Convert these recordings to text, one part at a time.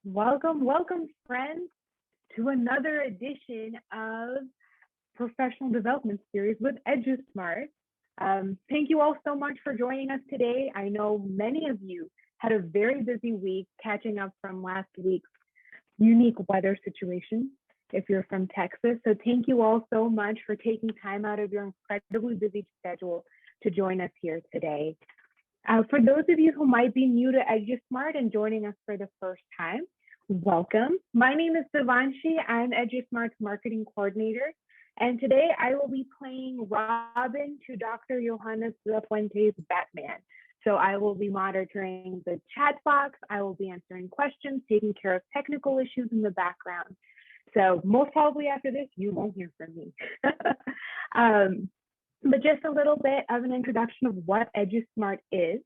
Welcome, welcome, friends, to another edition of Professional Development Series with EduSmart. Thank you all so much for joining us today. I know many of you had a very busy week catching up from last week's unique weather situation if you're from Texas. So thank you all so much for taking time out of your incredibly busy schedule to join us here today. For those of you who might be new to EduSmart and joining us for the first time, welcome. My name is Devanshi. I'm EduSmart's marketing coordinator. And today I will be playing Robin to Dr. Yohanis Fuente's Batman. So I will be monitoring the chat box. I will be answering questions, taking care of technical issues in the background. So most probably after this, you won't hear from me. But just a little bit of an introduction of what EduSmart is.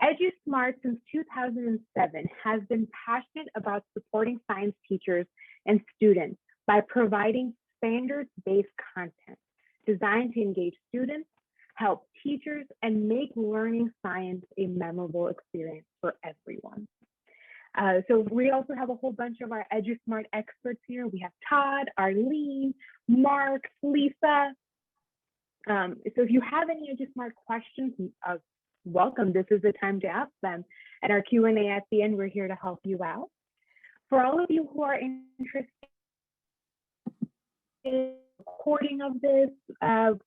EduSmart since 2007 has been passionate about supporting science teachers and students by providing standards-based content designed to engage students, help teachers, and make learning science a memorable experience for everyone. So we also have a whole bunch of our EduSmart experts here. We have Todd, Arlene, Mark, Lisa. So if you have any EduSmart questions, welcome. This is the time to ask them. At our Q&A at the end, we're here to help you out. For all of you who are interested in recording of this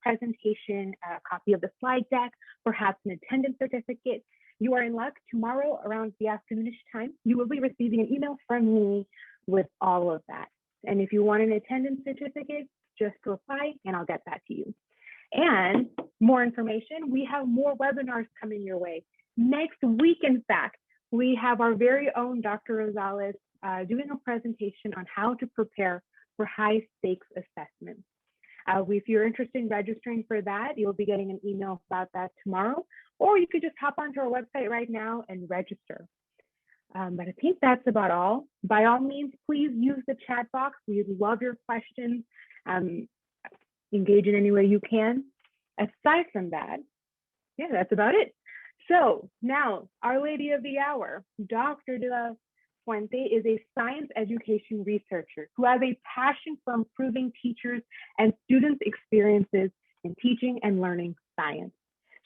presentation, a copy of the slide deck, perhaps an attendance certificate, you are in luck. Tomorrow around the afternoonish time, you will be receiving an email from me with all of that. And if you want an attendance certificate, just reply and I'll get that to you. And more information, we have more webinars coming your way. Next week, in fact, we have our very own Dr. Rosales doing a presentation on how to prepare for high stakes assessments. If you're interested in registering for that, you'll be getting an email about that tomorrow, or you could just hop onto our website right now and register. But I think that's about all. By all means, please use the chat box. We love your questions. Engage in any way you can. Aside from that, yeah, that's about it. So now, Our Lady of the Hour, Dr. de la Fuente is a science education researcher who has a passion for improving teachers' and students' experiences in teaching and learning science.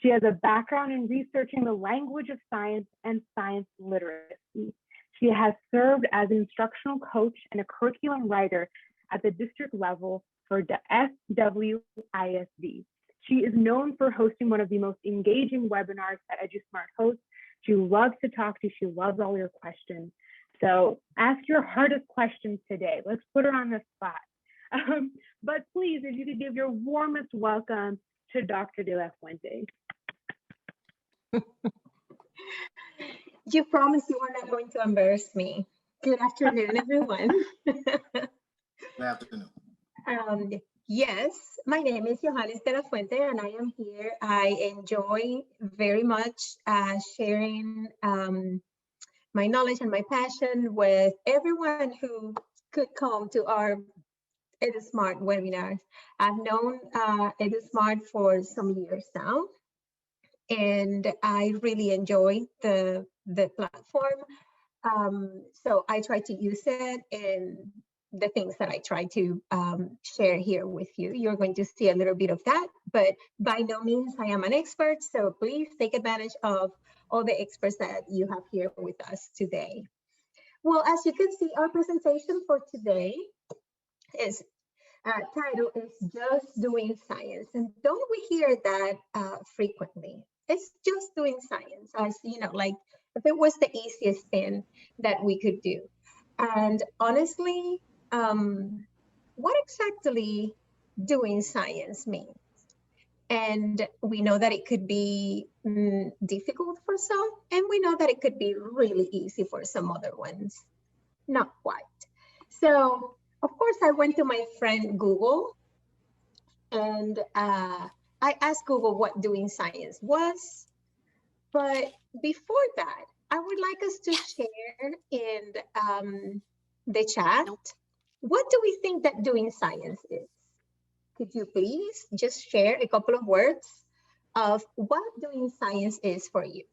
She has a background in researching the language of science and science literacy. She has served as an instructional coach and a curriculum writer at the district level for the SWISD. She is known for hosting one of the most engaging webinars that EduSmart hosts. She loves to talk to you. She loves all your questions. So ask your hardest questions today. Let's put her on the spot. But please, if you could give your warmest welcome to Dr. de la Fuente. You promised you were not going to embarrass me. Good afternoon, everyone. Good afternoon. Yes, my name is Yohanis de la Fuente, and I am here. I enjoy very much sharing my knowledge and my passion with everyone who could come to our EduSmart webinars. I've known EduSmart for some years now, and I really enjoy the platform. So I try to use it in the things that I try to share here with you. You're going to see a little bit of that, but by no means I am an expert. So please take advantage of all the experts that you have here with us today. Well, as you can see, our presentation for today is title is Just Doing Science. And don't we hear that frequently? It's just doing science, as you know, like if it was the easiest thing that we could do. And honestly, what exactly doing science means? And we know that it could be difficult for some, and we know that it could be really easy for some other ones. Not quite. So, of course, I went to my friend Google, and I asked Google what doing science was. But before that, I would like us to share in the chat, what do we think that doing science is? Could you please just share a couple of words of what doing science is for you?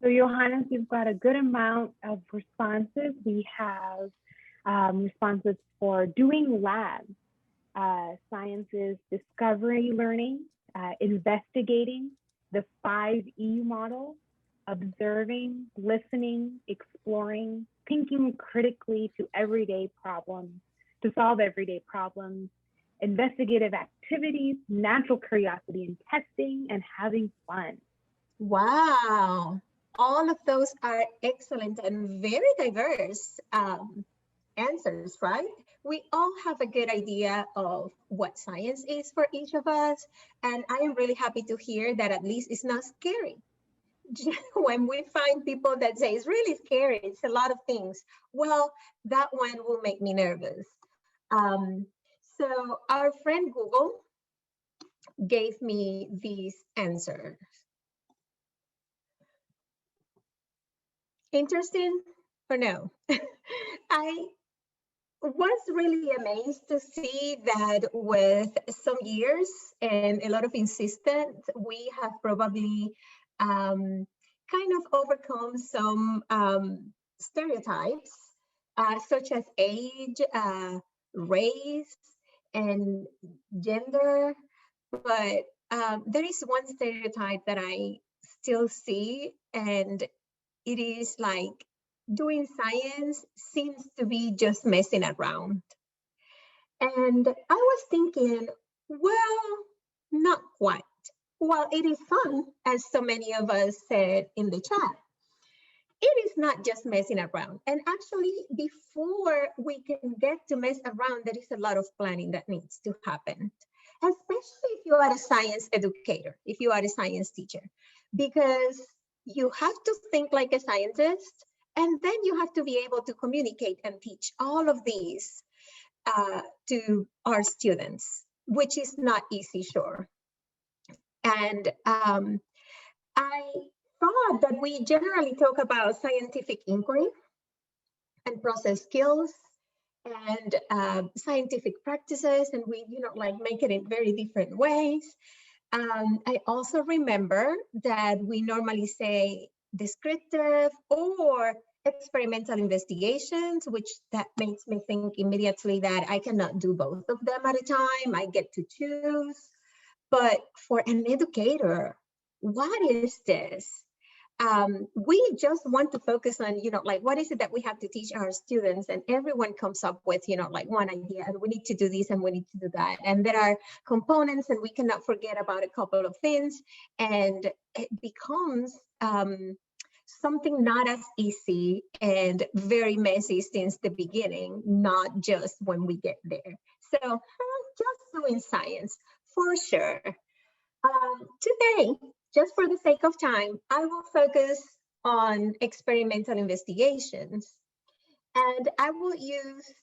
So Yohanis, you've got a good amount of responses. We have responses for doing labs, sciences, discovery learning, investigating, the 5E model, observing, listening, exploring, thinking critically to solve everyday problems, investigative activities, natural curiosity and testing, and having fun. Wow. All of those are excellent and very diverse answers, right? We all have a good idea of what science is for each of us. And I am really happy to hear that at least it's not scary. When we find people that say it's really scary, it's a lot of things. Well, that one will make me nervous. So our friend Google gave me these answers. Interesting or no? I was really amazed to see that with some years and a lot of insistence, we have probably kind of overcome some stereotypes such as age, race, and gender. But there is one stereotype that I still see, and it is like doing science seems to be just messing around. And I was thinking, well, not quite. While it is fun, as so many of us said in the chat, it is not just messing around. And actually, before we can get to mess around, there is a lot of planning that needs to happen, especially if you are a science educator, if you are a science teacher, because you have to think like a scientist, and then you have to be able to communicate and teach all of these to our students, which is not easy, sure. And I thought that we generally talk about scientific inquiry and process skills and scientific practices, and we, like make it in very different ways. I also remember that we normally say descriptive or experimental investigations, which that makes me think immediately that I cannot do both of them at a time. I get to choose. But for an educator, what is this? We just want to focus on, like, what is it that we have to teach our students? And everyone comes up with, like one idea, and we need to do this and we need to do that. And there are components, and we cannot forget about a couple of things. And it becomes something not as easy and very messy since the beginning, not just when we get there. So just doing science for sure. Today, just for the sake of time, I will focus on experimental investigations, and I will use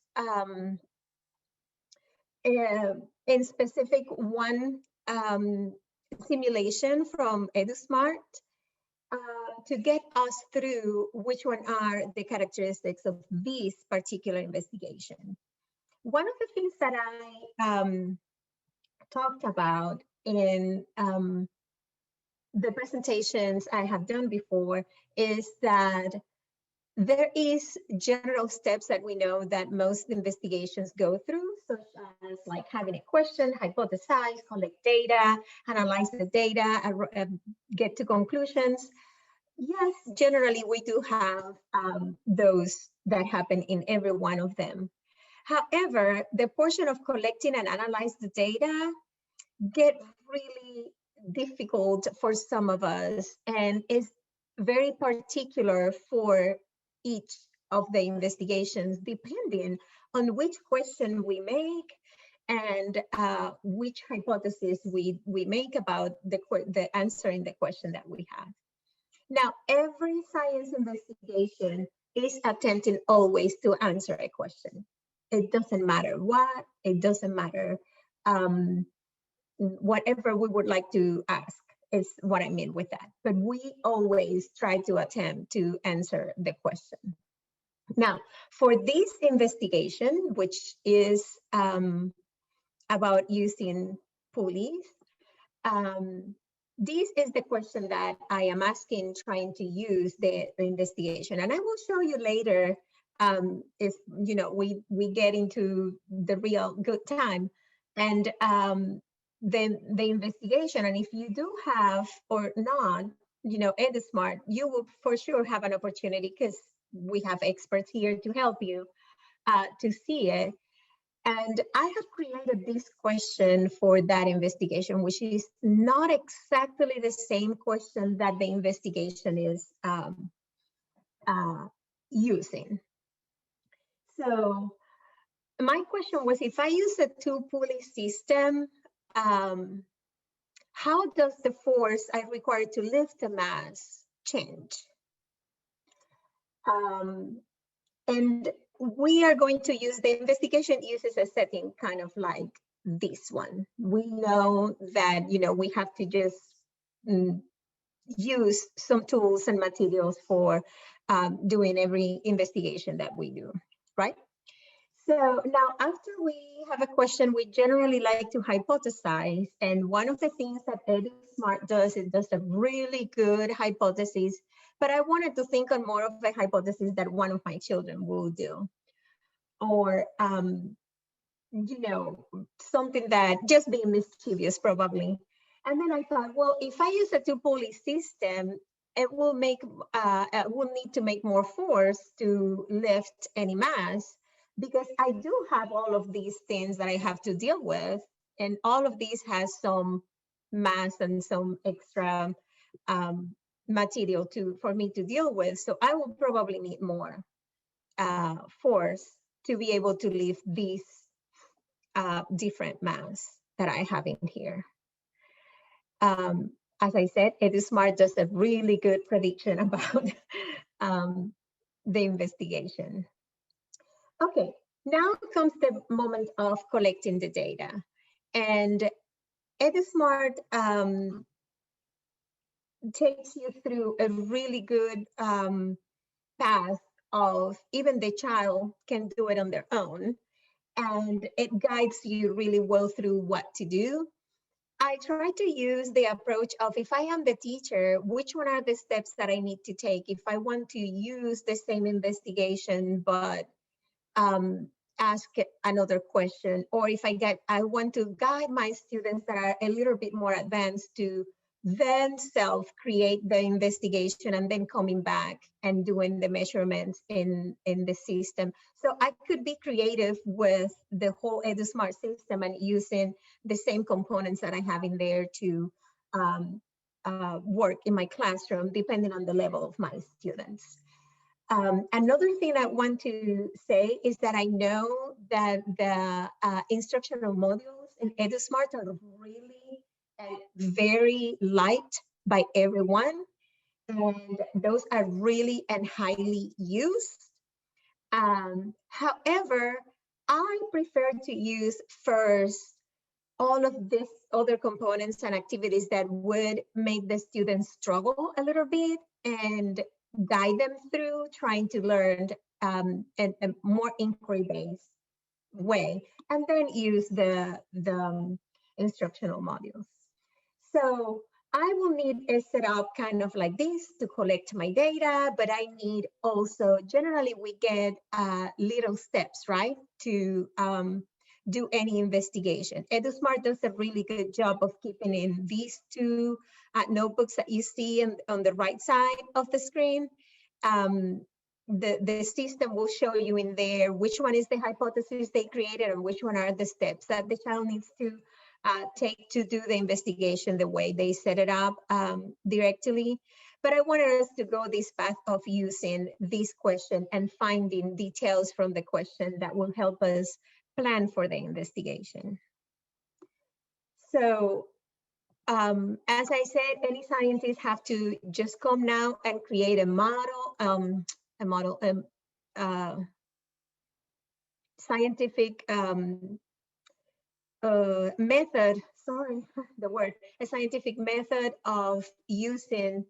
in specific one simulation from EduSmart to get us through which one are the characteristics of this particular investigation. One of the things that I talked about in the presentations I have done before is that there is general steps that we know that most investigations go through, such as like having a question, hypothesize, collect data, analyze the data, get to conclusions. Yes, generally we do have those that happen in every one of them. However, the portion of collecting and analyze the data get really difficult for some of us, and is very particular for each of the investigations, depending on which question we make and which hypothesis we make about the answering the question that we have. Now, every science investigation is attempting always to answer a question. It doesn't matter what, it doesn't matter whatever we would like to ask is what I mean with that. But we always try to attempt to answer the question. Now, for this investigation, which is about using pulleys, this is the question that I am asking, trying to use the investigation. And I will show you later if we get into the real good time. And then the investigation, and if you do have or not, EduSmart, you will for sure have an opportunity, because we have experts here to help you to see it. And I have created this question for that investigation, which is not exactly the same question that the investigation is using. So my question was, if I use a two-pulley system, how does the force I require to lift a mass change? And we are going to use, the investigation uses a setting kind of like this one. We know that, we have to just use some tools and materials for doing every investigation that we do, right? So now, after we have a question, we generally like to hypothesize. And one of the things that EduSmart does, it does a really good hypothesis. But I wanted to think on more of a hypothesis that one of my children will do. Or, something that just being mischievous, probably. And then I thought, well, if I use a two-pulley system, it will make, will need to make more force to lift any mass, because I do have all of these things that I have to deal with. And all of these has some mass and some extra material for me to deal with. So I will probably need more force to be able to lift these different mass that I have in here. As I said, EduSmart does a really good prediction about the investigation. Okay, now comes the moment of collecting the data. And EduSmart takes you through a really good path of, even the child can do it on their own. And it guides you really well through what to do. I try to use the approach of, if I am the teacher, which one are the steps that I need to take if I want to use the same investigation, but ask another question, or if I want to guide my students that are a little bit more advanced to then self-create the investigation and then coming back and doing the measurements in the system. So I could be creative with the whole EduSmart system and using the same components that I have in there to work in my classroom, depending on the level of my students. Another thing I want to say is that I know that the instructional modules in EduSmart are really very liked by everyone, and those are really and highly used. However, I prefer to use first all of these other components and activities that would make the students struggle a little bit and guide them through trying to learn a more inquiry-based way, and then use the instructional modules. So I will need a setup kind of like this to collect my data, but I need also, generally we get little steps, right, to do any investigation. EduSmart does a really good job of keeping in these two notebooks that you see on the right side of the screen. The system will show you in there which one is the hypothesis they created and which one are the steps that the child needs to take to do the investigation the way they set it up directly. But I wanted us to go this path of using this question and finding details from the question that will help us plan for the investigation. So as I said, any scientists have to just come now and create a model, scientific method, sorry, the word, a scientific method of using,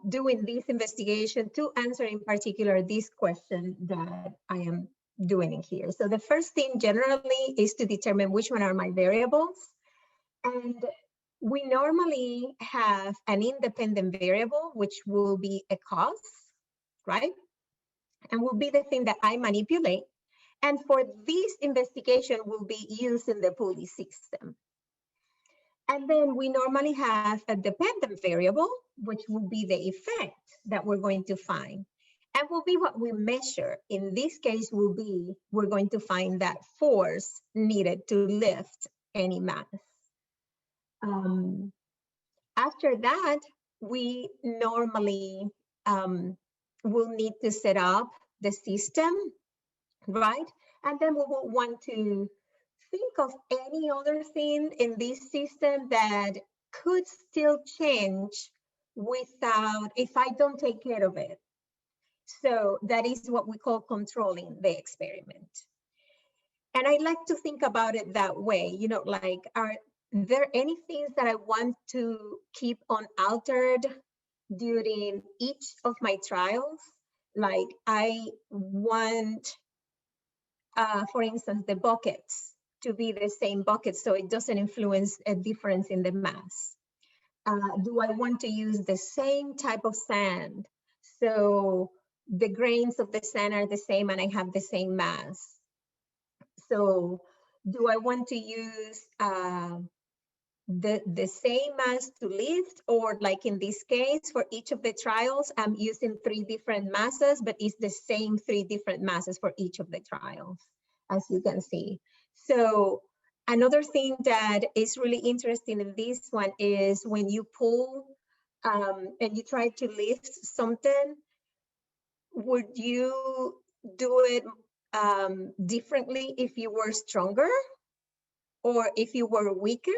doing this investigation to answer in particular this question that I am doing in here. So the first thing generally is to determine which one are my variables. And We normally have an independent variable, which will be a cost, right? And will be the thing that I manipulate. And for this investigation will be used in the Pulley system. And then we normally have a dependent variable, which will be the effect that we're going to find. And will be what we measure. In this case will be, we're going to find that force needed to lift any mass. After that, we normally will need to set up the system, right? And then we will want to think of any other thing in this system that could still change without, if I don't take care of it. So that is what we call controlling the experiment. And I like to think about it that way, you know, like, are there any things that I want to keep unaltered during each of my trials? Like I want, for instance, the buckets to be the same bucket so it doesn't influence a difference in the mass. Do I want to use the same type of sand so the grains of the sand are the same and I have the same mass? So do I want to use the same mass to lift, or like in this case, for each of the trials, I'm using 3 different masses, but it's the same 3 different masses for each of the trials, as you can see. So another thing that is really interesting in this one is when you pull and you try to lift something, would you do it differently if you were stronger or if you were weaker?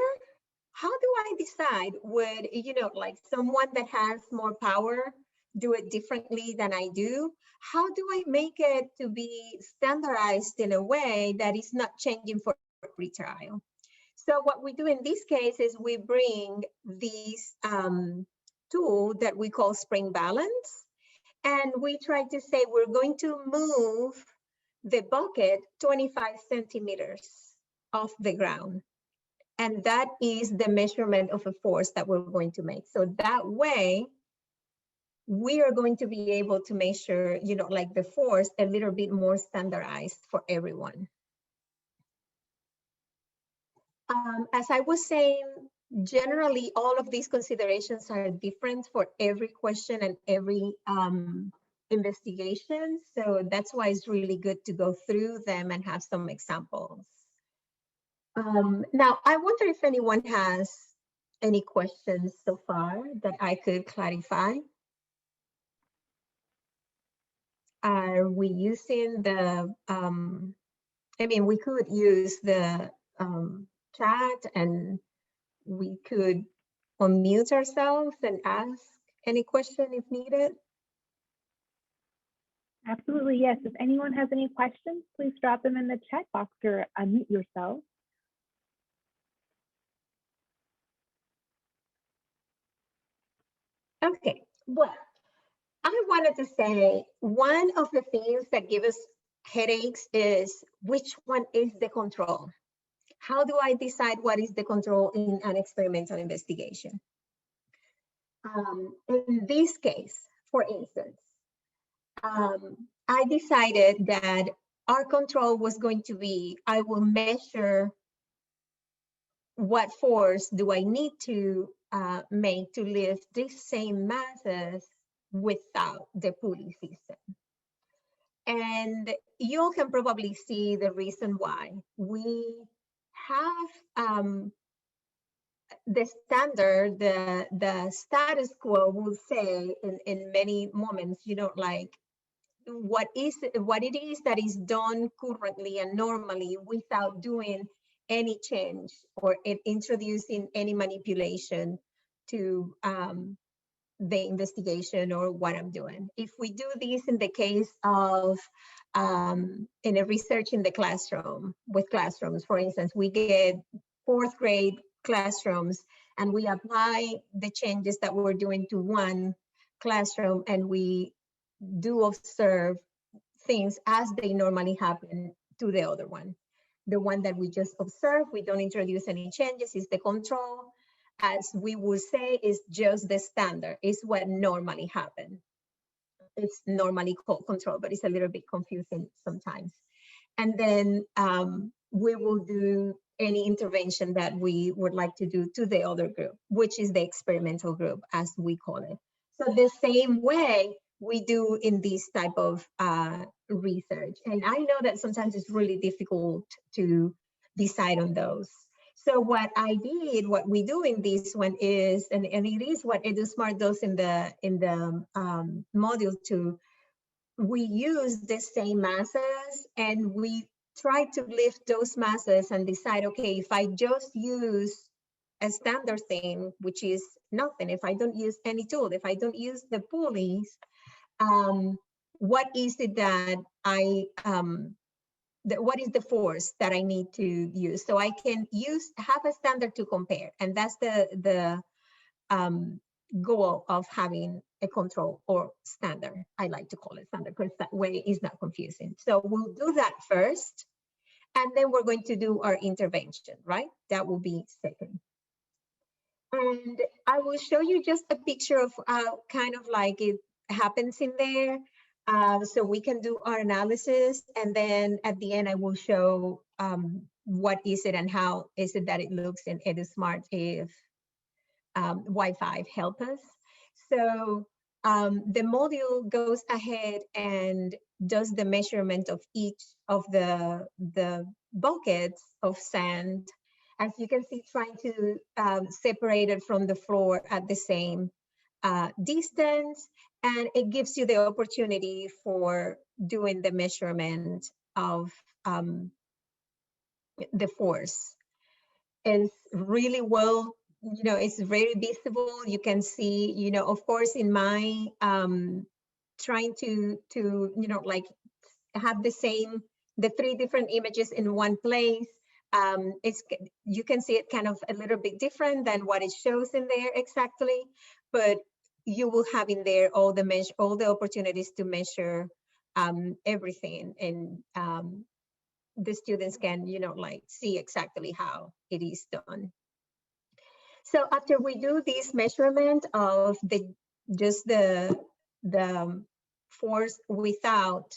How do I decide? Would, you know, like someone that has more power do it differently than I do? How do I make it to be standardized in a way that is not changing for every trial? So what we do in this case is we bring this tool that we call spring balance, and we try to say we're going to move the bucket 25 centimeters off the ground. And that is the measurement of a force that we're going to make. So that way, we are going to be able to measure, you know, like the force a little bit more standardized for everyone. As I was saying, generally, all of these considerations are different for every question and every investigation. So that's why it's really good to go through them and have some examples. Now, I wonder if anyone has any questions so far that I could clarify. Are we using the, I mean, we could use the chat and we could unmute ourselves and ask any question if needed. Absolutely, yes. If anyone has any questions, please drop them in the chat box or unmute yourself. Okay, well, I wanted to say one of the things that give us headaches is which one is the control? How do I decide what is the control in an experimental investigation? In this case, for instance, I decided that our control was going to be, I will measure what force do I need to make to lift these same masses without the pulley system. And you all can probably see the reason why. We have the standard, the status quo will say in many moments, you know, like what it is that is done currently and normally without doing any change or introducing any manipulation to the investigation or what I'm doing. If we do this in the case of in a research in the classroom, with classrooms, for instance, we get 4th grade classrooms and we apply the changes that we're doing to one classroom and we do observe things as they normally happen to the other one. The one that we just observed, we don't introduce any changes, is the control. as we would say, is just the standard, is what normally happens. It's normally called control, but it's a little bit confusing sometimes. And then we will do any intervention that we would like to do to the other group, which is the experimental group, as we call it. So the same way we do in this type of research. And I know that sometimes it's really difficult to decide on those. So what we do in this one is, and it is what EduSmart does in the module 2, we use the same masses and we try to lift those masses and decide, okay, if I just use a standard thing, which is nothing, if I don't use any tool, if I don't use the pulleys, what is it that what is the force that I need to use? So I can have a standard to compare. And that's the goal of having a control or standard. I like to call it standard because that way is not confusing. So we'll do that first, and then we're going to do our intervention, right? That will be second. And I will show you just a picture of kind of like it happens in there. So we can do our analysis, and then at the end I will show what is it and how is it that it looks in EduSmart if Wi-Fi help us. So the module goes ahead and does the measurement of each of the buckets of sand. As you can see, trying to separate it from the floor at the same distance, and it gives you the opportunity for doing the measurement of the force. It's really well, it's very visible. You can see, of course, in my trying to like have the 3 different images in one place. You can see it kind of a little bit different than what it shows in there exactly, but you will have in there all the opportunities to measure everything, and the students can like see exactly how it is done. So after we do this measurement of just the force without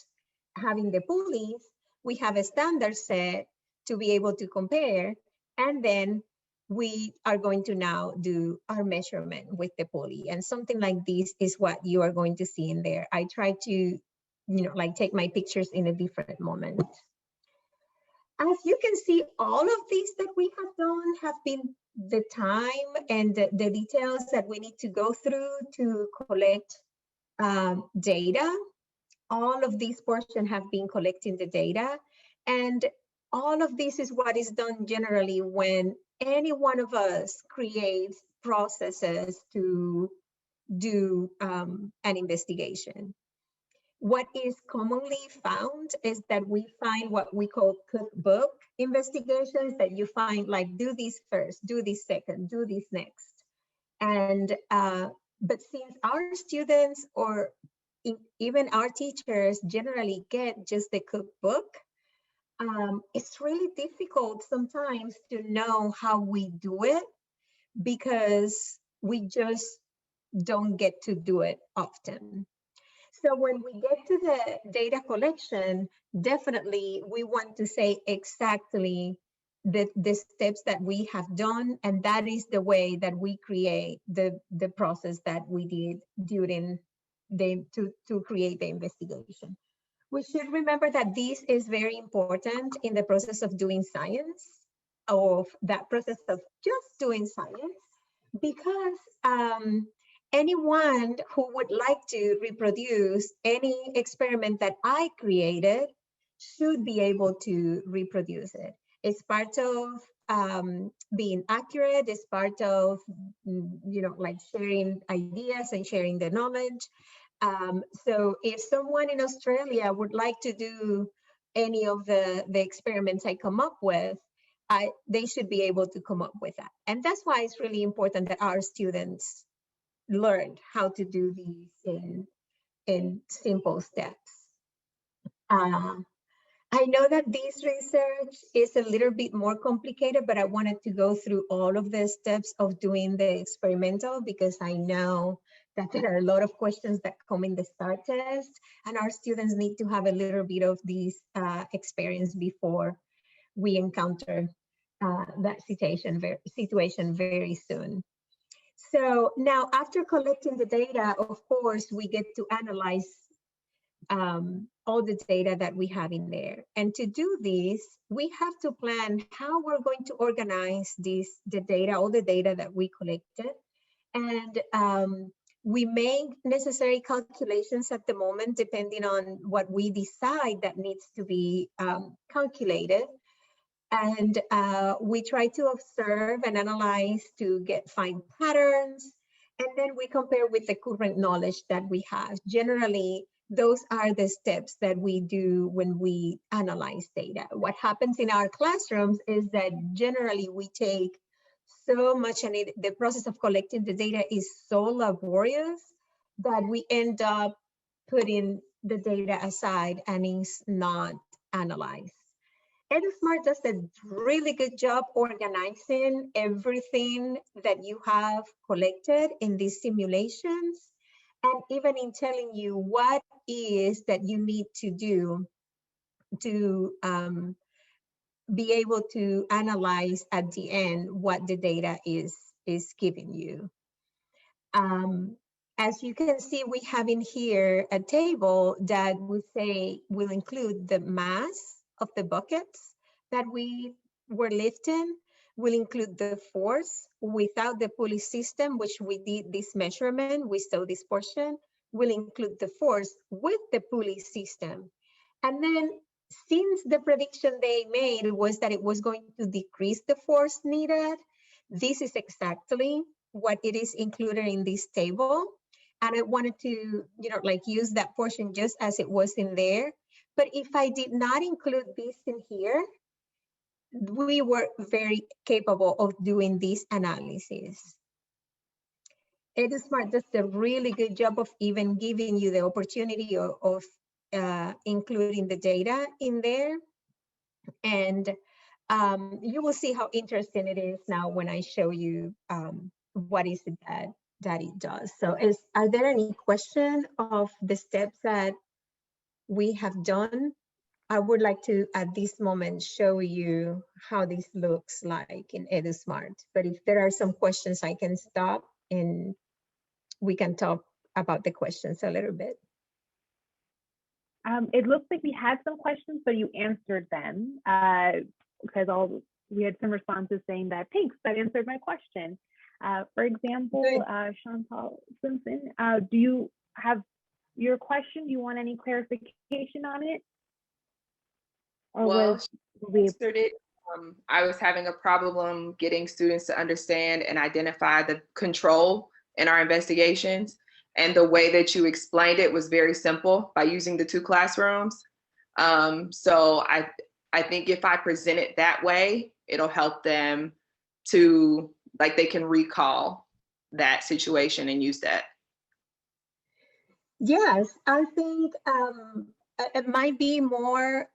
having the pulleys, we have a standard set to be able to compare, and then we are going to now do our measurement with the pulley. And something like this is what you are going to see in there. I try to like take my pictures in a different moment. As you can see, all of these that we have done have been the time and the details that we need to go through to collect data. All of these portions have been collecting the data, and all of this is what is done generally when any one of us creates processes to do an investigation. What is commonly found is that we find what we call cookbook investigations, that you find like, do this first, do this second, do this next. And but since our students or even our teachers generally get just the cookbook, it's really difficult sometimes to know how we do it, because we just don't get to do it often. So when we get to the data collection, definitely we want to say exactly the steps that we have done, and that is the way that we create the process that we did during to create the investigation. We should remember that this is very important in the process of doing science, of that process of just doing science, because anyone who would like to reproduce any experiment that I created should be able to reproduce it. It's part of being accurate. It's part of, like sharing ideas and sharing the knowledge. So if someone in Australia would like to do any of the experiments I come up with, they should be able to come up with that. And that's why it's really important that our students learned how to do these in simple steps. I know that this research is a little bit more complicated, but I wanted to go through all of the steps of doing the experimental because I know that there are a lot of questions that come in the STAR test, and our students need to have a little bit of this experience before we encounter that situation very soon. So now, after collecting the data, of course, we get to analyze all the data that we have in there. And to do this, we have to plan how we're going to organize the data, all the data that we collected. And we make necessary calculations at the moment, depending on what we decide that needs to be calculated. And we try to observe and analyze to find patterns. And then we compare with the current knowledge that we have. Generally, those are the steps that we do when we analyze data. What happens in our classrooms is that generally we take so much, and the process of collecting the data is so laborious that we end up putting the data aside and it's not analyzed. EduSmart does a really good job organizing everything that you have collected in these simulations, and even in telling you what is that you need to do to be able to analyze at the end what the data is giving you. As you can see, we have in here a table that will include the mass of the buckets that we were lifting, will include the force without the pulley system, which we did this measurement, we saw this portion, will include the force with the pulley system. And then since the prediction they made was that it was going to decrease the force needed, this is exactly what it is included in this table. And I wanted to, use that portion just as it was in there. But if I did not include this in here, we were very capable of doing this analysis. EduSmart does a really good job of even giving you the opportunity of including the data in there. And you will see how interesting it is now when I show you what is it that it does. So are there any questions of the steps that we have done? I would like to, at this moment, show you how this looks like in EduSmart. But if there are some questions, I can stop and we can talk about the questions a little bit. It looks like we had some questions, but you answered them because we had some responses saying that, thanks, that answered my question. For example, Chantal Simpson, do you have your question? Do you want any clarification on it? Or well, she answered it. I was having a problem getting students to understand and identify the control in our investigations. And the way that you explained it was very simple by using the 2 classrooms. So I think if I present it that way, it'll help them to, they can recall that situation and use that. Yes, I think it might be more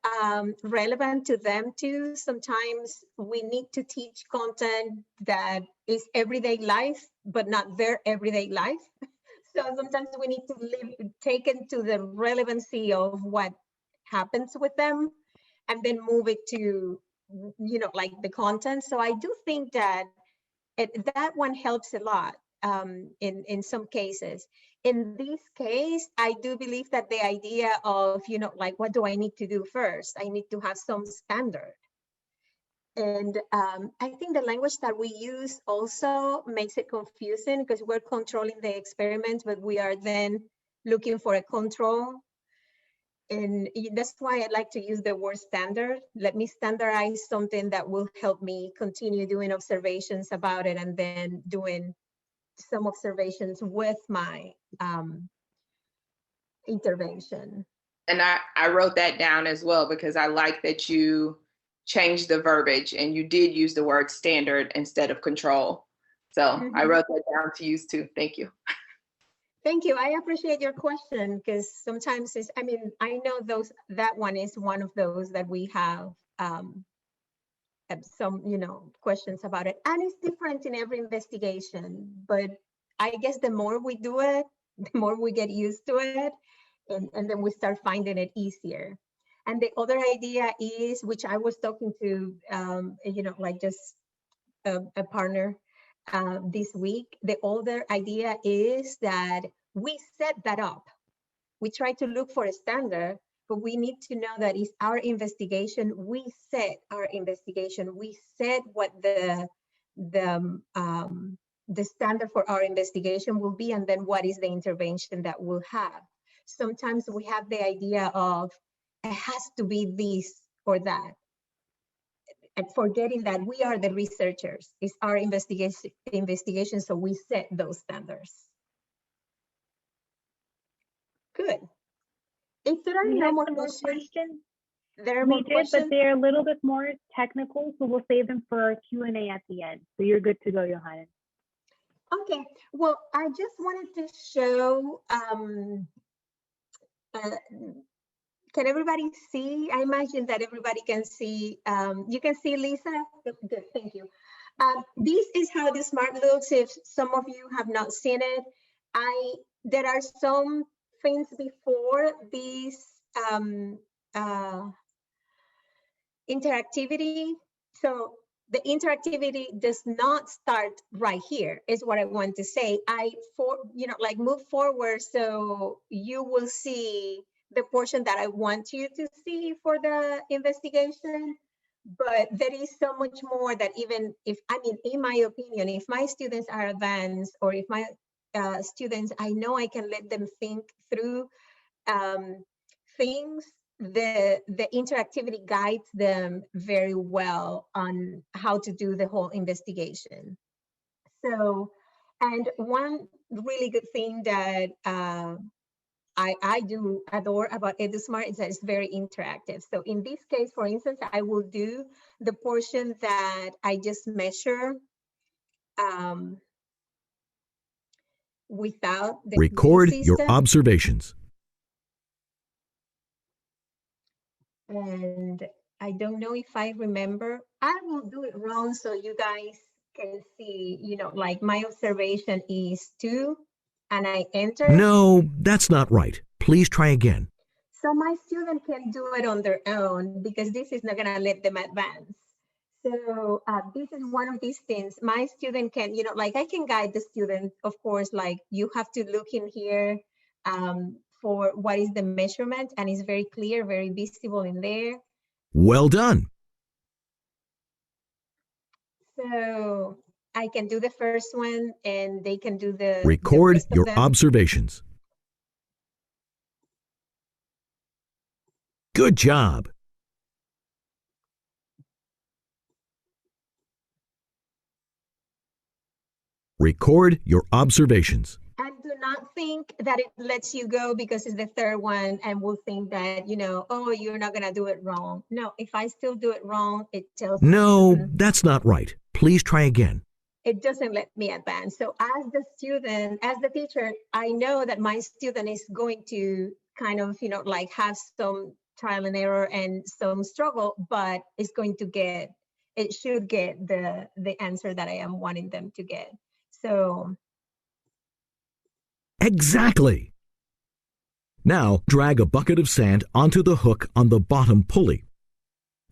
relevant to them too. Sometimes we need to teach content that is everyday life, but not their everyday life. So sometimes we need to take it to the relevancy of what happens with them and then move it to, the content. So I do think that that one helps a lot in some cases. In this case, I do believe that the idea of, what do I need to do first? I need to have some standard. And I think the language that we use also makes it confusing because we're controlling the experiment, but we are then looking for a control. And that's why I like to use the word standard. Let me standardize something that will help me continue doing observations about it and then doing some observations with my intervention. And I wrote that down as well because I like that you changed the verbiage and you did use the word standard instead of control. So I wrote that down to use too. Thank you. Thank you. I appreciate your question because sometimes it's, I mean, I know that one is one of those that we have some, questions about it. And it's different in every investigation, but I guess the more we do it, the more we get used to it. And then we start finding it easier. And the other idea is, which I was talking to, like just a partner this week, the other idea is that we set that up. We try to look for a standard, but we need to know that it's our investigation. We set our investigation. We set what the standard for our investigation will be, and then what is the intervention that we'll have. Sometimes we have the idea of it has to be this or that, and forgetting that we are the researchers. It's our investigation, so we set those standards. Good. If there are no more questions, there are more questions. But they're a little bit more technical, so we'll save them for our Q&A at the end. So you're good to go, Yohanis. Okay. Well, I just wanted to show. Can everybody see? I imagine that everybody can see. You can see, Lisa? Good, thank you. This is how the EduSmart looks. If some of you have not seen it, there are some things before this interactivity. So the interactivity does not start right here, is what I want to say. Move forward so you will see the portion that I want you to see for the investigation. But there is so much more that even if, in my opinion, if my students are advanced, or if my students, I know I can let them think through things, the interactivity guides them very well on how to do the whole investigation. So, and one really good thing that I do adore about EduSmart is that it's very interactive. So in this case, for instance, I will do the portion that I just measure without the record your observations. And I don't know if I remember. I will do it wrong so you guys can see, like my observation is 2 and I enter. No, that's not right. Please try again. So my student can do it on their own because this is not going to let them advance. So this is one of these things. My student can, I can guide the student, of course, like you have to look in here for what is the measurement, and it's very clear, very visible in there. Well done. So I can do the first one and they can do the record your observations. Good job. Record your observations. And do not think that it lets you go because it's the third one and we'll think that, oh, you're not going to do it wrong. No, if I still do it wrong, it tells me. No, that's not right. Please try again. It doesn't let me advance. So as the student, as the teacher, I know that my student is going to kind of, have some trial and error and some struggle, but it should get the answer that I am wanting them to get. So. Exactly. Now drag a bucket of sand onto the hook on the bottom pulley.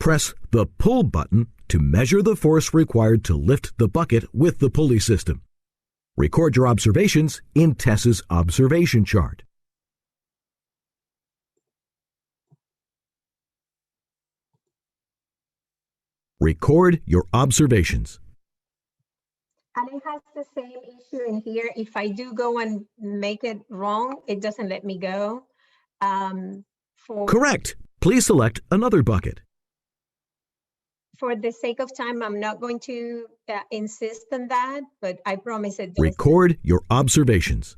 Press the pull button to measure the force required to lift the bucket with the pulley system. Record your observations in Tess's observation chart. Record your observations. And it has the same issue in here. If I do go and make it wrong, it doesn't let me go. Correct. Please select another bucket. For the sake of time, I'm not going to insist on that, but I promise it does. Record your observations.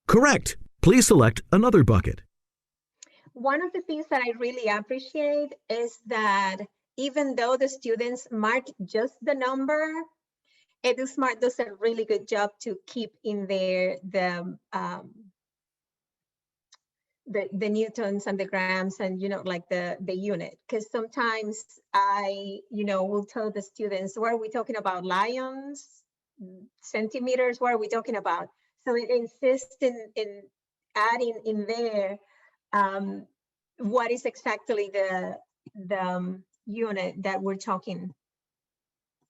Correct. Please select another bucket. One of the things that I really appreciate is that even though the students mark just the number, EduSmart does a really good job to keep in there the newtons and the grams and, like the unit. Because sometimes I, will tell the students, what are we talking about? Lions, centimeters, what are we talking about? So it insists in adding in there what is exactly the unit that we're talking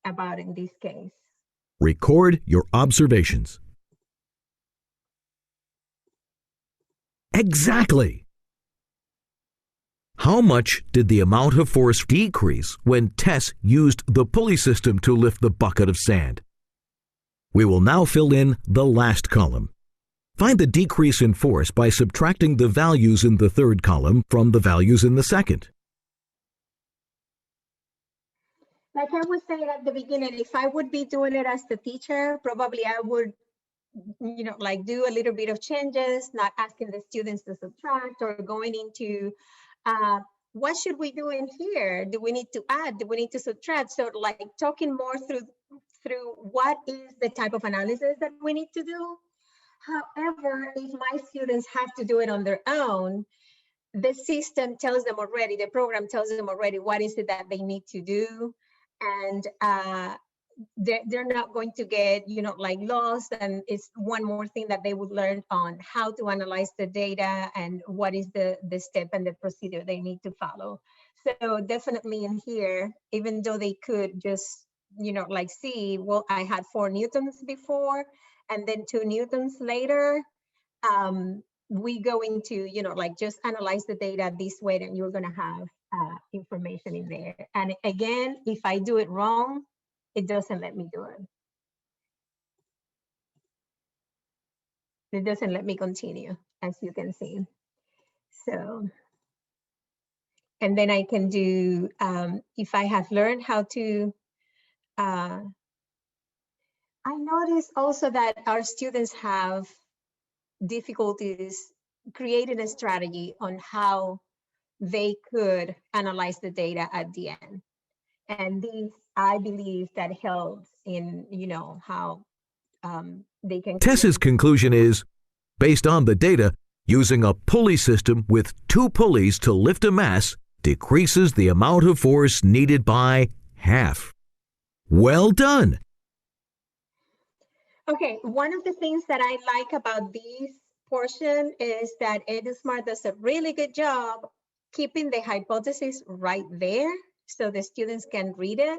about in this case. Record your observations. Exactly. How much did the amount of force decrease when Tess used the pulley system to lift the bucket of sand? We will now fill in the last column. Find the decrease in force by subtracting the values in the third column from the values in the second. Like I was saying at the beginning, if I would be doing it as the teacher, probably I would, like do a little bit of changes, not asking the students to subtract or going into what should we do in here? Do we need to add? Do we need to subtract? So like talking more through what is the type of analysis that we need to do. However, if my students have to do it on their own, the system tells them already, the program tells them already what is it that they need to do. And they're not going to get, like lost. And it's one more thing that they would learn on how to analyze the data and what is the step and the procedure they need to follow. So definitely in here, even though they could just, like see, well, I had 4 newtons before and then 2 newtons later, we go into, like just analyze the data this way, and you're going to have information in there. And again, if I do it wrong, it doesn't let me do it. It doesn't let me continue, as you can see. So, and then I can do, if I have learned how to, I noticed also that our students have difficulties creating a strategy on how they could analyze the data at the end. And these, I believe, that helps in, how they can. Tess's conclusion is, based on the data, using a pulley system with 2 pulleys to lift a mass decreases the amount of force needed by half. Well done. Okay, one of the things that I like about this portion is that EduSmart does a really good job keeping the hypothesis right there so the students can read it.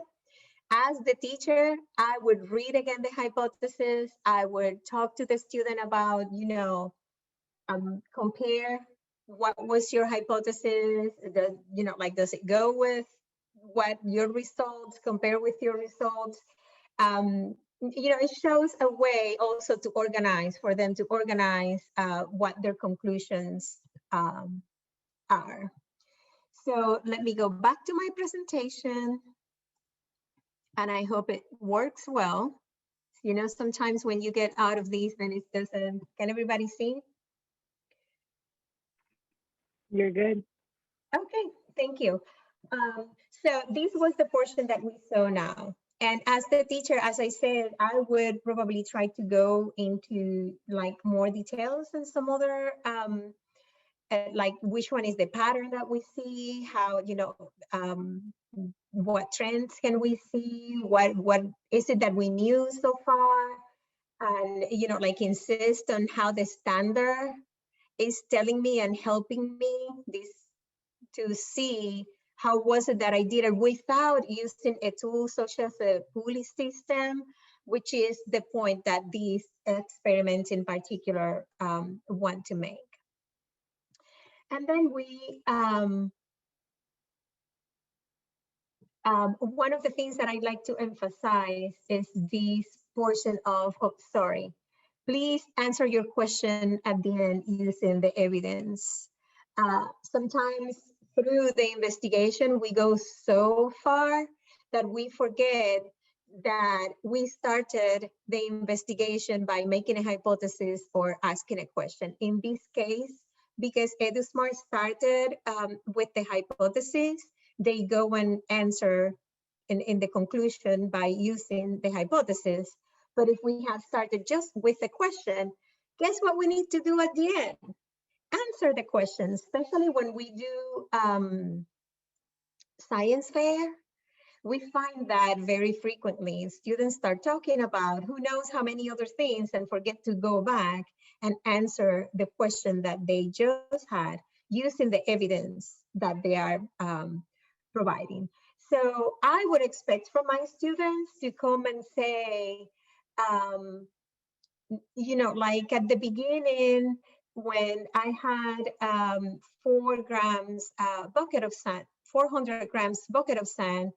As the teacher, I would read again the hypothesis. I would talk to the student about, compare what was your hypothesis, does it go with what your results, compare with your results. It shows a way also to organize, for them to organize what their conclusions are. So let me go back to my presentation, and I hope it works well. Sometimes when you get out of these, then it doesn't, can everybody see? You're good. Okay, thank you. So this was the portion that we saw now. And as the teacher, as I said, I would probably try to go into like more details and some other, like which one is the pattern that we see, how, what trends can we see, what is it that we knew so far, and, like insist on how the standard is telling me and helping me this to see how was it that I did it without using a tool such as a Pulley system, which is the point that these experiments in particular want to make. And then we, one of the things that I'd like to emphasize is this portion of, sorry, please answer your question at the end using the evidence. Sometimes through the investigation, we go so far that we forget that we started the investigation by making a hypothesis or asking a question. In this case, because EduSmart started with the hypothesis, they go and answer in the conclusion by using the hypothesis. But if we have started just with the question, guess what we need to do at the end? Answer the question, especially when we do science fair. We find that very frequently students start talking about who knows how many other things and forget to go back and answer the question that they just had using the evidence that they are providing. So I would expect from my students to come and say, you know, like at the beginning, when I had 4 grams bucket of sand, 400 grams bucket of sand,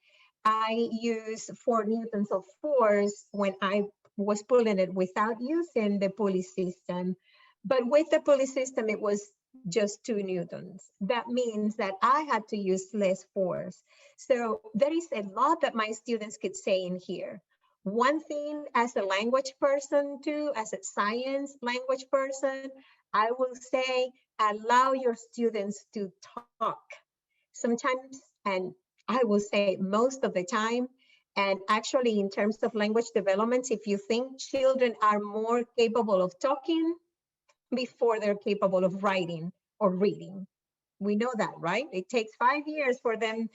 I used 4 newtons of force when I was pulling it without using the pulley system. But with the pulley system, it was just 2 newtons. That means that I had to use less force. So there is a lot that my students could say in here. One thing as a language person too, as a science language person, I will say, allow your students to talk. Sometimes, and I will say most of the time, and actually in terms of language development, if you think children are more capable of talking before they're capable of writing or reading. We know that, right? It takes 5 years for them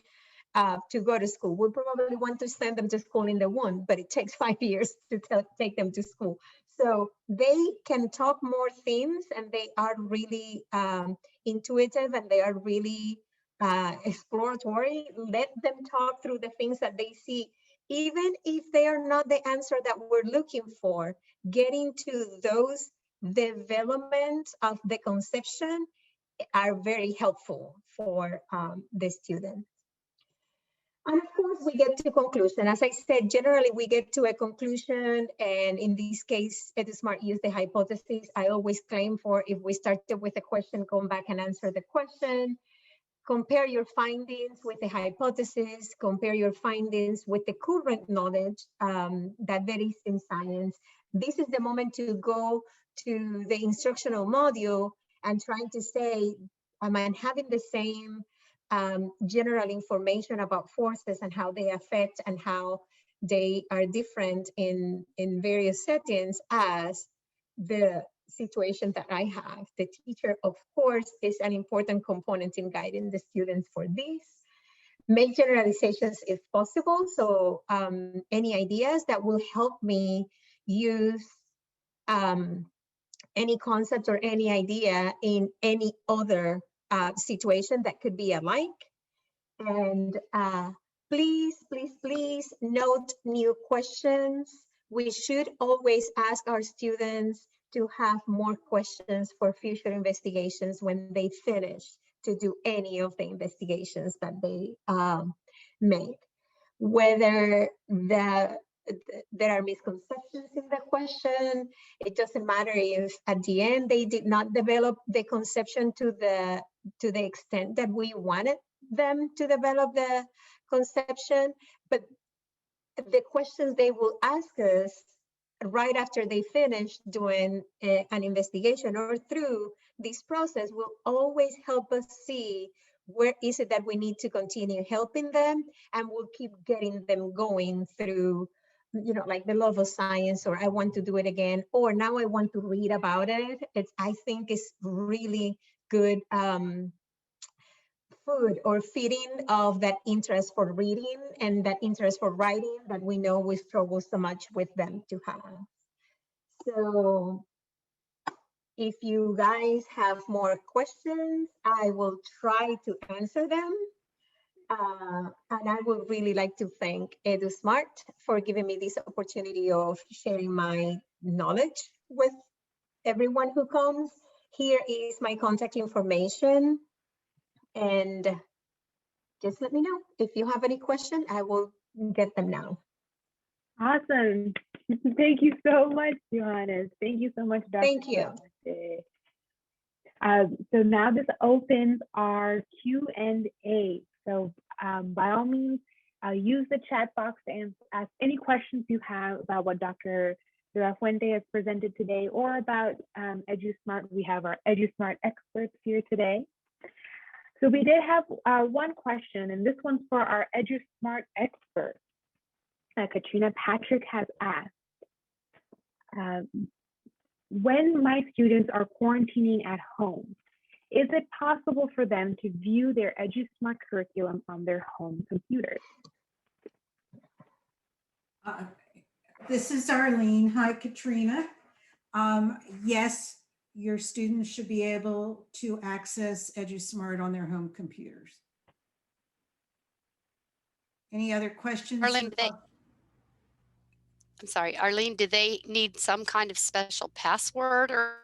to go to school. We probably want to send them to school in the womb, but it takes 5 years to take them to school. So they can talk more things, and they are really intuitive, and they are really exploratory. Let them talk through the things that they see, even if they are not the answer that we're looking for. Getting to those development of the conception are very helpful for the student. And of course, we get to conclusion. As I said, generally we get to a conclusion, and in this case, EduSmart used the hypothesis. I always claim for, if we started with a question, come back and answer the question. Compare your findings with the hypothesis, compare your findings with the current knowledge that there is in science. This is the moment to go to the instructional module and trying to say, am I having the same general information about forces and how they affect and how they are different in various settings as the situation that I have. The teacher, of course, is an important component in guiding the students for this. Make generalizations if possible. So any ideas that will help me use any concept or any idea in any other situation that could be alike. And please, please, please note new questions. We should always ask our students to have more questions for future investigations when they finish to do any of the investigations that they made. Whether there are misconceptions in the question, it doesn't matter if at the end they did not develop the conception to the extent that we wanted them to develop the conception, but the questions they will ask us right after they finish doing an investigation or through this process will always help us see where is it that we need to continue helping them, and we'll keep getting them going through, you know, like the love of science, or I want to do it again, or now I want to read about it. I think it's really good food or feeding of that interest for reading and that interest for writing that we know we struggle so much with them to have. So if you guys have more questions, I will try to answer them. And I would really like to thank EduSmart for giving me this opportunity of sharing my knowledge with everyone who comes. Here is my contact information, and just let me know if you have any question. I will get them now. Awesome. Thank you so much, Yohanis. Thank you so much, Dr. Thank you. So now this opens our Q&A. So by all means, use the chat box to ask any questions you have about what Dr. Fuente has presented today, or about EduSmart. We have our EduSmart experts here today. So we did have one question, and this one's for our EduSmart experts. Katrina, Patrick has asked, when my students are quarantining at home, is it possible for them to view their EduSmart curriculum on their home computers? This is Arlene. Hi, Katrina. Yes, your students should be able to access EduSmart on their home computers. Any other questions? Arlene, I'm sorry, Arlene, do they need some kind of special password or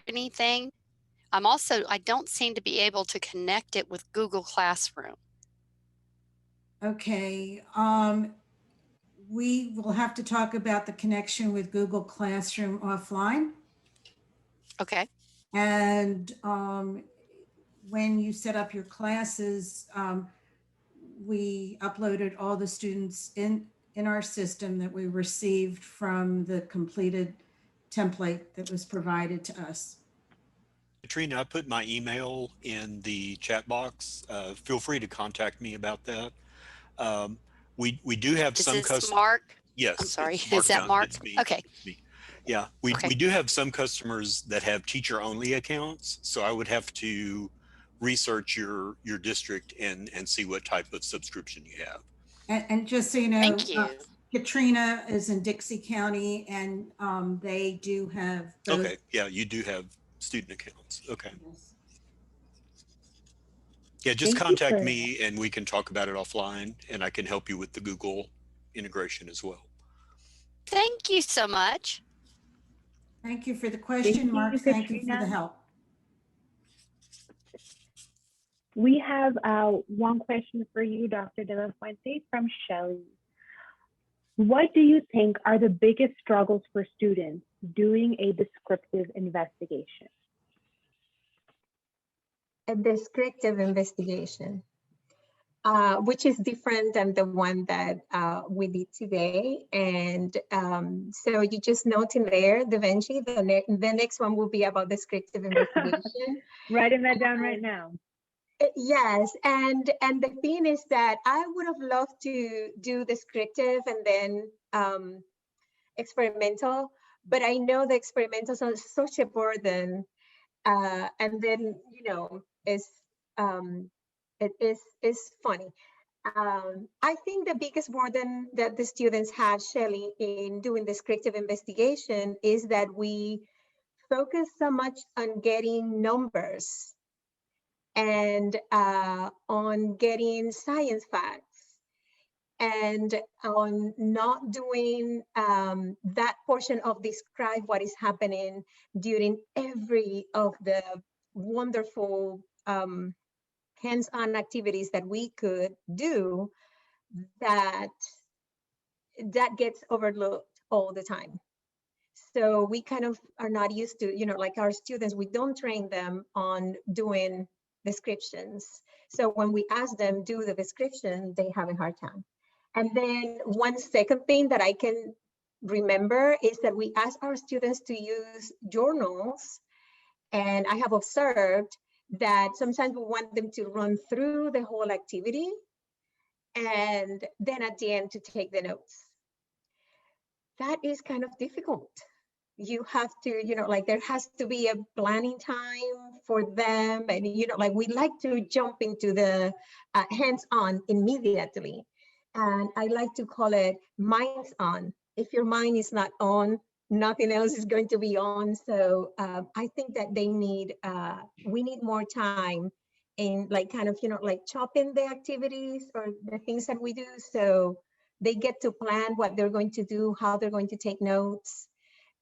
anything? I don't seem to be able to connect it with Google Classroom. Okay, we will have to talk about the connection with Google Classroom offline. Okay. And when you set up your classes, we uploaded all the students in our system that we received from the completed template that was provided to us. Katrina, I put my email in the chat box. Feel free to contact me about that. We do have some customers. Mark? Yes. I'm sorry. Mark Is that Mark? It's me. Okay. It's me. Yeah, we do have some customers that have teacher-only accounts, so I would have to research your district and see what type of subscription you have. And just so you know, Thank you. Katrina is in Dixie County, and they do have both. Okay, yeah, you do have student accounts. Okay. Yes. Yeah, just Thank you contact for me and we can talk about it offline, and I can help you with the Google integration as well. Thank you so much. Thank you for the question, Mark. Thank you for the help. We have one question for you, Dr. De La Fuente, from Shelley. What do you think are the biggest struggles for students doing a descriptive investigation? A descriptive investigation, which is different than the one that we did today. And so you just note in there, Devenchi, the next one will be about descriptive investigation. Writing that down right now. Yes, and the thing is that I would have loved to do descriptive and then experimental, but I know the experimentals are such a burden, and then it's funny. I think the biggest burden that the students have, Shelley, in doing descriptive investigation is that we focus so much on getting numbers and on getting science facts and on not doing that portion of describe what is happening during every of the wonderful hands-on activities that we could do that gets overlooked all the time. So we kind of are not used to, like our students, we don't train them on doing descriptions. So when we ask them do the description, they have a hard time. And then one second thing that I can remember is that we ask our students to use journals. And I have observed that sometimes we want them to run through the whole activity and then at the end to take the notes. That is kind of difficult. You have to, like there has to be a planning time for them. And, like we like to jump into the hands-on immediately. And I like to call it minds on. If your mind is not on, nothing else is going to be on. So I think that they need, we need more time in like kind of, like chopping the activities or the things that we do. So they get to plan what they're going to do, how they're going to take notes.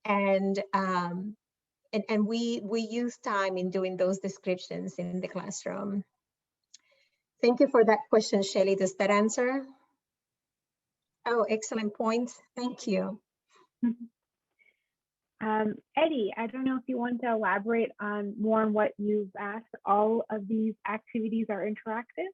And we use time in doing those descriptions in the classroom. Thank you for that question, Shelley. Does that answer? Oh, excellent point. Thank you. Eddie, I don't know if you want to elaborate on more on what you've asked. All of these activities are interactive?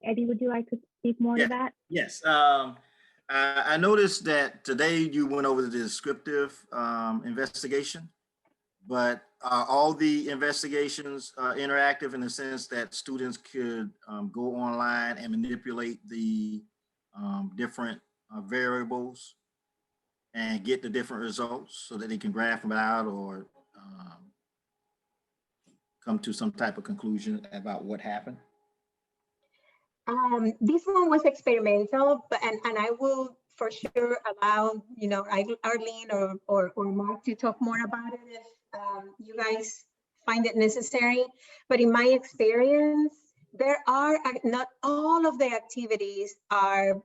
Eddie, would you like to speak more to that? Yes. I noticed that today you went over the descriptive investigation. but are all the investigations interactive in the sense that students could go online and manipulate the different variables and get the different results so that they can graph them out or come to some type of conclusion about what happened? This one was experimental, but and I will for sure allow, you know, Arlene or Mark to talk more about it if you guys find it necessary. But in my experience, there are not all of the activities are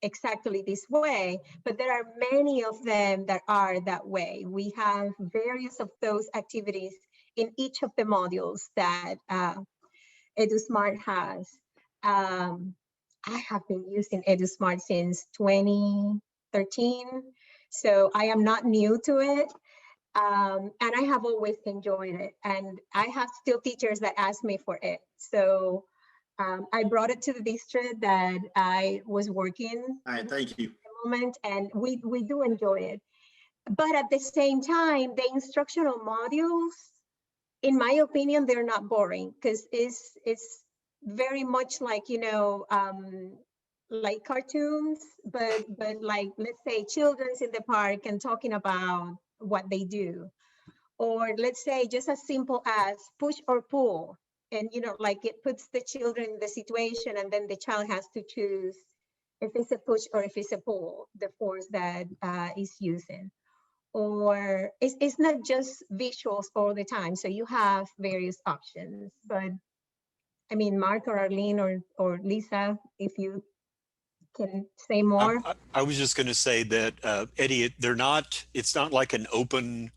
exactly this way, but there are many of them that are that way. We have various of those activities in each of the modules that EduSmart has. I have been using EduSmart since 2013, so I am not new to it. And I have always enjoyed it. And I have still teachers that ask me for it. So I brought it to the district that I was working. All right, thank you. At the moment, and we do enjoy it. But at the same time, the instructional modules, in my opinion, they're not boring because it's very much like, you know, like cartoons, but like, let's say children's in the park and talking about what they do. Or let's say just as simple as push or pull. And, you know, like it puts the children in the situation and then the child has to choose if it's a push or if it's a pull, the force that is using. Or it's not just visuals all the time. So you have various options, but I mean, Mark or Arlene or Lisa, if you can say more. I was just going to say that, Eddie, it's not like an open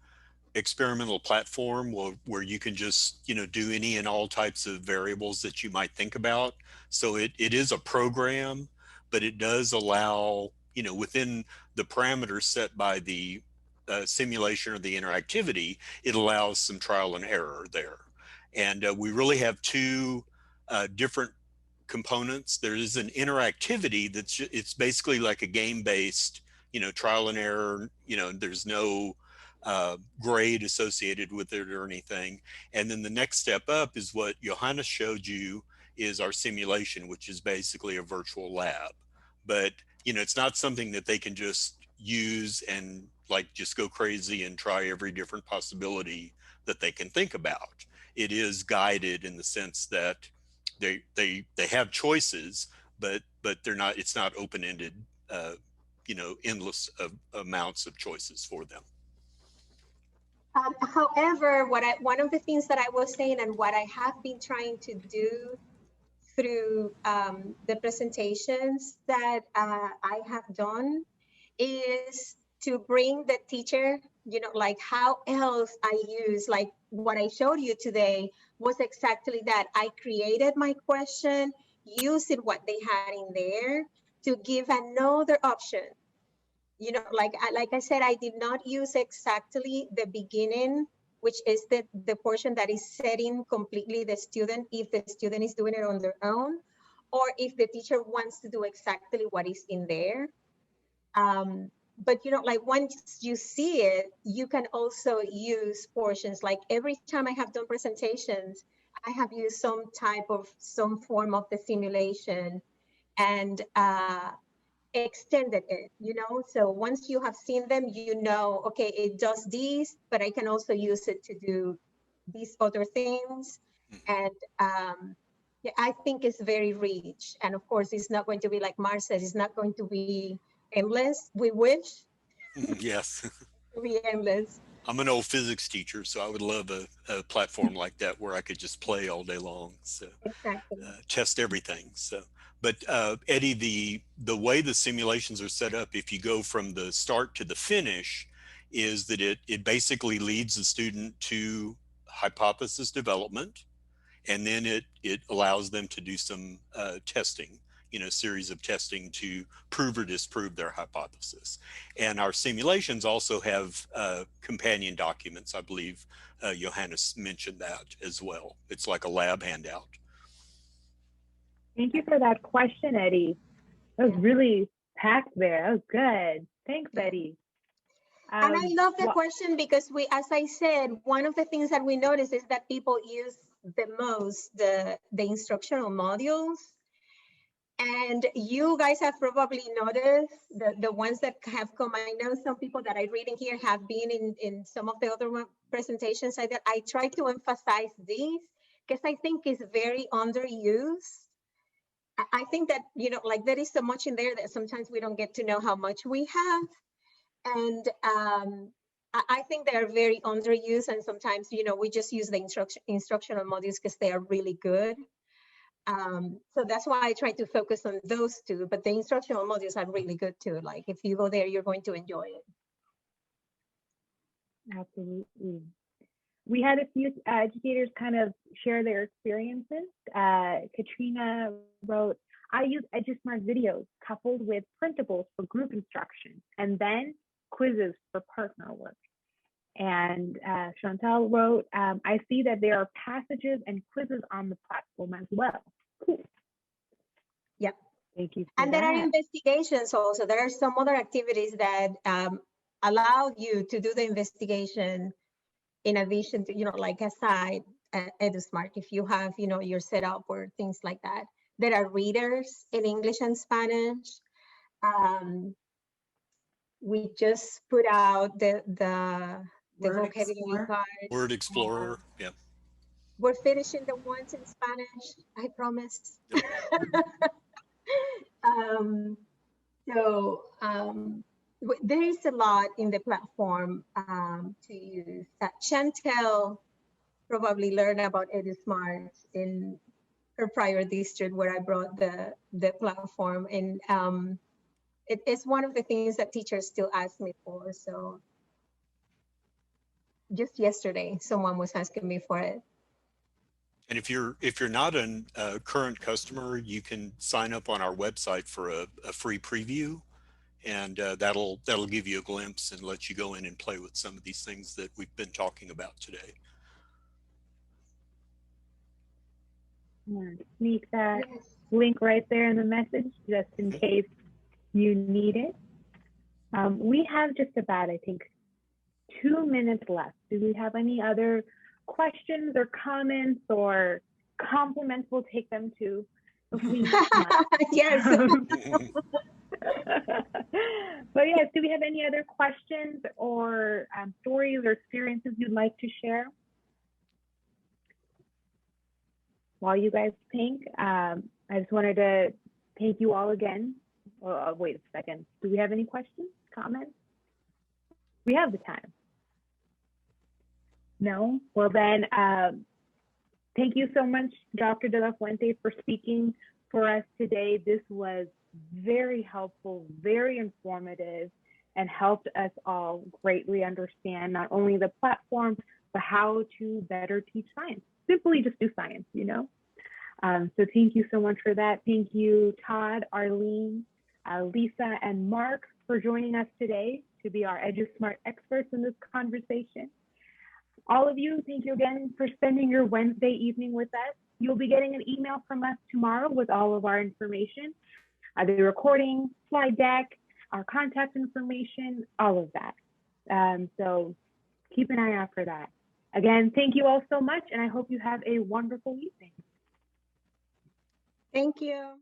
experimental platform where you can just, you know, do any and all types of variables that you might think about. So it is a program, but it does allow, you know, within the parameters set by the simulation or the interactivity, it allows some trial and error there. And we really have two different components. There is an interactivity it's basically like a game-based, you know, trial and error. You know, there's no grade associated with it or anything. And then the next step up is what Yohanis showed you, is our simulation, which is basically a virtual lab. But, you know, it's not something that they can just use and like just go crazy and try every different possibility that they can think about. It is guided in the sense that they have choices, but it's not open-ended, you know, endless amounts of choices for them. However, one of the things that I was saying and what I have been trying to do through the presentations that I have done is to bring the teacher, you know, like how else I use, like what I showed you today was exactly that. I created my question using what they had in there to give another option. You know, like I said, I did not use exactly the beginning, which is the portion that is setting completely the student, if the student is doing it on their own, or if the teacher wants to do exactly what is in there. But, you know, like once you see it, you can also use portions. Like every time I have done presentations, I have used some form of the simulation and extended it, you know. So once you have seen them, you know, okay, it does this, but I can also use it to do these other things. And yeah, I think it's very rich. And of course, it's not going to be like Mar says, it's not going to be endless. We wish. Yes. To be endless. I'm an old physics teacher, so I would love a platform like that where I could just play all day long. So exactly. Test everything. So, but Eddie, the way the simulations are set up, if you go from the start to the finish, is that it basically leads the student to hypothesis development, and then it allows them to do some testing, you know, series of testing to prove or disprove their hypothesis. And our simulations also have companion documents. I believe Yohanis mentioned that as well. It's like a lab handout. Thank you for that question, Eddie. That was really packed there. That was good. Thanks, Eddie. And I love the Well, question because we, as I said, one of the things that we notice is that people use the most the instructional modules. And you guys have probably noticed the ones that have come. I know some people that I read in here have been in some of the other presentations I did. I try to emphasize these because I think it's very underused. I think that, you know, like there is so much in there that sometimes we don't get to know how much we have. And I think they're very underused. And sometimes, you know, we just use the instructional modules because they are really good. So that's why I try to focus on those two, but the instructional modules are really good too. Like if you go there, you're going to enjoy it. absolutely. We had a few educators kind of share their experiences. Katrina wrote, I use EduSmart videos coupled with printables for group instruction and then quizzes for partner work. And Chantal wrote, I see that there are passages and quizzes on the platform as well. Cool. Yep. Thank you. And there are investigations also. There are some other activities that allow you to do the investigation in addition to, you know, like aside EduSmart, if you have, you know, your setup or things like that. There are readers in English and Spanish. We just put out the Word vocabulary Explorer. card. Word Explorer, yeah. We're finishing the ones in Spanish, I promise. Yep. There is a lot in the platform to use. Chantel probably learned about EduSmart in her prior district where I brought the platform, and it is one of the things that teachers still ask me for. So just yesterday, someone was asking me for it. And if you're not a current customer, you can sign up on our website for a free preview, and that'll give you a glimpse and let you go in and play with some of these things that we've been talking about today. Sneak that link right there in the message just in case you need it. We have just about, I think, 2 minutes left. Do we have any other questions or comments or compliments? We'll take them too. Yes. But yes, do we have any other questions or stories or experiences you'd like to share? While you guys think, I just wanted to thank you all again. Well, wait a second. Do we have any questions, comments? We have the time. No? Well then, thank you so much, Dr. De La Fuente, for speaking for us today. This was very helpful, very informative, and helped us all greatly understand not only the platform, but how to better teach science. Simply just do science, you know? So thank you so much for that. Thank you, Todd, Arlene, Lisa, and Mark for joining us today to be our EduSmart experts in this conversation. All of you, thank you again for spending your Wednesday evening with us. You'll be getting an email from us tomorrow with all of our information, the recording, slide deck, our contact information, all of that. So keep an eye out for that. Again, thank you all so much, and I hope you have a wonderful evening. Thank you.